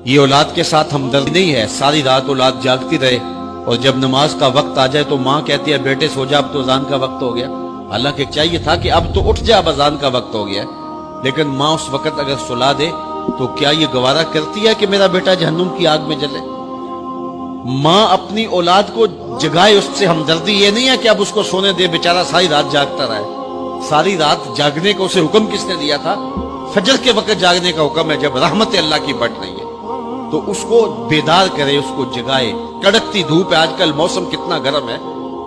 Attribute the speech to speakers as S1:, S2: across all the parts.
S1: یہ اولاد کے ساتھ ہمدردی نہیں ہے، ساری رات اولاد جاگتی رہے اور جب نماز کا وقت آ جائے تو ماں کہتی ہے بیٹے سو جا، اب تو اذان کا وقت ہو گیا۔ حالانکہ چاہیے تھا کہ اب تو اٹھ جا، اب اذان کا وقت ہو گیا، لیکن ماں اس وقت اگر سلا دے تو کیا یہ گوارا کرتی ہے کہ میرا بیٹا جہنم کی آگ میں جلے؟ ماں اپنی اولاد کو جگائے، اس سے ہمدردی یہ نہیں ہے کہ اب اس کو سونے دے، بیچارہ ساری رات جاگتا رہے۔ ساری رات جاگنے کا اسے حکم کس نے دیا تھا؟ فجر کے وقت جاگنے کا حکم ہے جب رحمت اللہ کی بڑھ رہی ہے، تو اس کو بیدار کرے، اس کو جگائے۔ کڑکتی دھوپ ہے، آج کل موسم کتنا گرم ہے،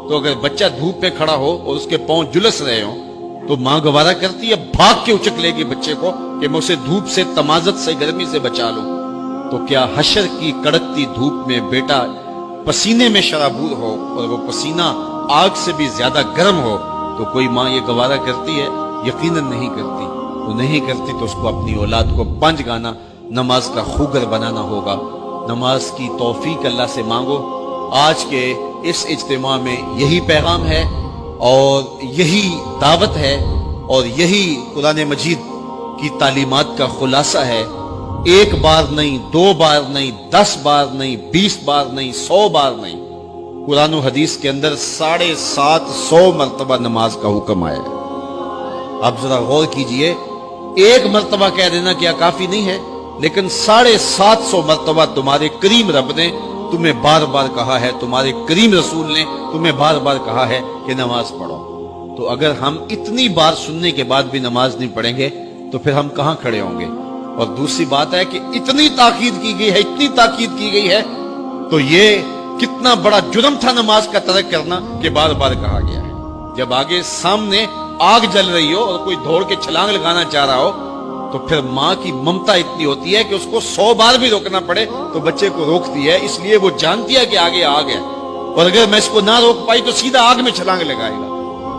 S1: تو اگر بچہ دھوپ پہ کھڑا ہو اور اس کے پاؤں جلس رہے ہوں تو ماں گوارا کرتی ہے، بھاگ کے اچک لے گی بچے کو کہ میں اسے دھوپ سے، تمازت سے، گرمی سے بچا لوں۔ تو کیا حشر کی کڑکتی دھوپ میں بیٹا پسینے میں شرابور ہو اور وہ پسینہ آگ سے بھی زیادہ گرم ہو تو کوئی ماں یہ گوارا کرتی ہے؟ یقیناً نہیں کرتی۔ تو نہیں کرتی تو اس کو اپنی اولاد کو 5 گانا نماز کا خوگر بنانا ہوگا۔ نماز کی توفیق اللہ سے مانگو۔ آج کے اس اجتماع میں یہی پیغام ہے اور یہی دعوت ہے اور یہی قرآن مجید کی تعلیمات کا خلاصہ ہے۔ 1 بار نہیں، 2 بار نہیں، 10 بار نہیں، 20 بار نہیں، 100 بار نہیں، قرآن و حدیث کے اندر 750 مرتبہ نماز کا حکم آیا ہے۔ اب ذرا غور کیجئے، 1 مرتبہ کہہ دینا کیا کافی نہیں ہے؟ لیکن 750 مرتبہ تمہارے کریم رب نے تمہیں بار بار کہا ہے، تمہارے کریم رسول نے تمہیں بار بار کہا ہے کہ نماز پڑھو۔ تو اگر ہم اتنی بار سننے کے بعد بھی نماز نہیں پڑھیں گے تو پھر ہم کہاں کھڑے ہوں گے؟ اور دوسری بات ہے کہ اتنی تاکید کی گئی ہے، اتنی تاکید کی گئی ہے، تو یہ کتنا بڑا جرم تھا نماز کا ترک کرنا کہ بار بار کہا گیا ہے۔ جب آگے سامنے آگ جل رہی ہو اور کوئی دوڑ کے چھلانگ لگانا چاہ رہا ہو تو پھر ماں کی ممتا اتنی ہوتی ہے کہ اس کو 100 بار بھی روکنا پڑے تو بچے کو روکتی ہے، اس لیے وہ جانتی ہے کہ آگے آگ ہے، اور اگر میں اس کو نہ روک پائی تو سیدھا آگ میں چھلانگ لگائے گا۔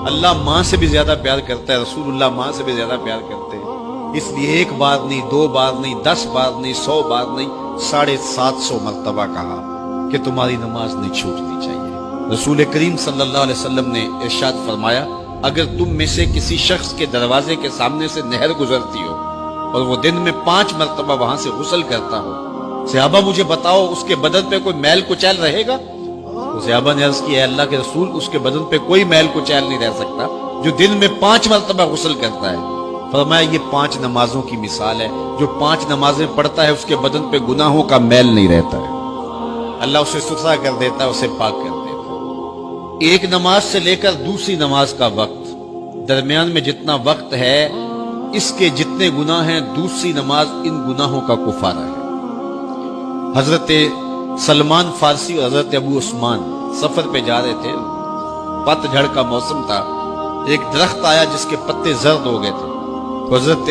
S1: اللہ ماں سے بھی زیادہ پیار کرتا ہے، رسول اللہ ماں سے بھی زیادہ پیار کرتے ہیں، اس لیے 1 بار نہیں، 2 بار نہیں، 10 بار نہیں، 100 بار نہیں، 750 مرتبہ کہا کہ تمہاری نماز نہیں چھوٹنی چاہیے۔ رسول کریم صلی اللہ علیہ وسلم نے ارشاد فرمایا، اگر تم میں سے کسی شخص کے دروازے کے سامنے سے نہر گزرتی ہو اور وہ دن میں 5 مرتبہ وہاں سے غسل کرتا ہو، صحابہ مجھے بتاؤ اس کے بدن پہ کوئی میل کچیل رہے گا؟ تو صحابہ نے عرض کیا، اے اللہ کے رسول، اس کے بدن پہ کوئی میل کچیل نہیں رہ سکتا جو دن میں 5 مرتبہ غسل کرتا ہے۔ فرمایا یہ 5 نمازوں کی مثال ہے، جو 5 نمازیں پڑھتا ہے اس کے بدن پہ گناہوں کا میل نہیں رہتا ہے، اللہ اسے ستھرا کر دیتا ہے، اسے پاک کر دیتا ہے۔ ایک نماز سے لے کر دوسری نماز کا وقت، درمیان میں جتنا وقت ہے اس کے جتنے گناہ ہیں، دوسری نماز ان گناہوں کا کفارہ ہے۔ حضرت سلمان فارسی اور حضرت ابو عثمان سفر پہ جا رہے تھے، پت جھڑ کا موسم تھا، ایک درخت آیا جس کے پتے زرد ہو گئے تھے، تو حضرت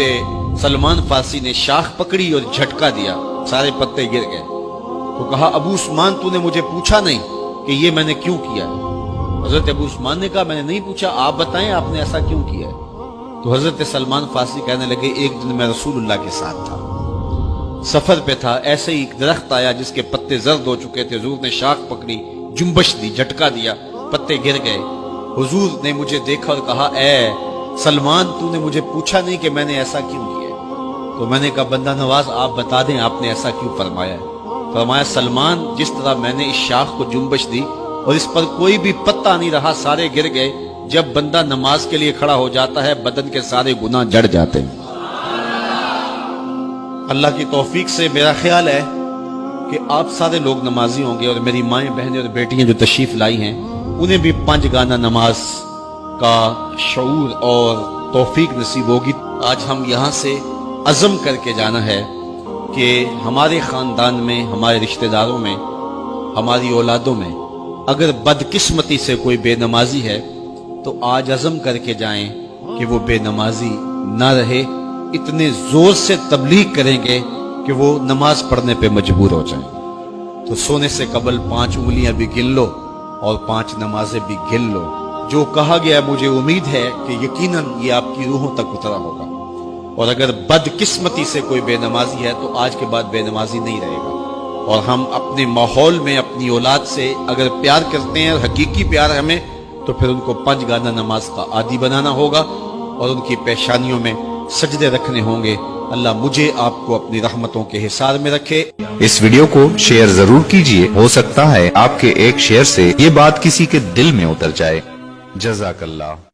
S1: سلمان فارسی نے شاخ پکڑی اور جھٹکا دیا، سارے پتے گر گئے۔ تو کہا، ابو عثمان تو نے مجھے پوچھا نہیں کہ یہ میں نے کیوں کیا ہے؟ حضرت ابو عثمان نے کہا، میں نے نہیں پوچھا، آپ بتائیں آپ نے ایسا کیوں کیا ہے؟ تو حضرت سلمان فارسی کہنے لگے، ایک دن میں رسول اللہ کے ساتھ تھا، سفر پہ تھا، ایسے ہی ایک درخت آیا جس کے پتے زرد ہو چکے تھے، حضور نے شاخ پکڑی، جنبش دی، جھٹکا دیا، پتے گر گئے۔ حضور نے مجھے دیکھا اور کہا، اے سلمان تو نے مجھے پوچھا نہیں کہ میں نے ایسا کیوں کیا ہے؟ تو میں نے کہا، بندہ نواز آپ بتا دیں آپ نے ایسا کیوں فرمایا ہے؟ فرمایا، سلمان جس طرح میں نے اس شاخ کو جنبش دی اور اس پر کوئی بھی پتہ نہیں رہا، سارے گر گئے، جب بندہ نماز کے لیے کھڑا ہو جاتا ہے بدن کے سارے گناہ جڑ جاتے ہیں۔ اللہ کی توفیق سے میرا خیال ہے کہ آپ سارے لوگ نمازی ہوں گے، اور میری مائیں بہنیں اور بیٹیاں جو تشریف لائی ہیں انہیں بھی 5 گانا نماز کا شعور اور توفیق نصیب ہوگی۔ آج ہم یہاں سے عزم کر کے جانا ہے کہ ہمارے خاندان میں، ہمارے رشتہ داروں میں، ہماری اولادوں میں اگر بدقسمتی سے کوئی بے نمازی ہے تو آج عزم کر کے جائیں کہ وہ بے نمازی نہ رہے، اتنے زور سے تبلیغ کریں گے کہ وہ نماز پڑھنے پہ مجبور ہو جائیں۔ تو سونے سے قبل 5 انگلیاں بھی گن لو اور 5 نمازیں بھی گن لو۔ جو کہا گیا مجھے امید ہے کہ یقیناً یہ آپ کی روحوں تک اترا ہوگا، اور اگر بدقسمتی سے کوئی بے نمازی ہے تو آج کے بعد بے نمازی نہیں رہے گا۔ اور ہم اپنے ماحول میں اپنی اولاد سے اگر پیار کرتے ہیں، حقیقی پیار ہمیں، تو پھر ان کو 5 گانا نماز کا عادی بنانا ہوگا اور ان کی پیشانیوں میں سجدے رکھنے ہوں گے۔ اللہ مجھے آپ کو اپنی رحمتوں کے حصار میں رکھے۔
S2: اس ویڈیو کو شیئر ضرور کیجئے، ہو سکتا ہے آپ کے ایک شیئر سے یہ بات کسی کے دل میں اتر جائے۔ جزاک اللہ۔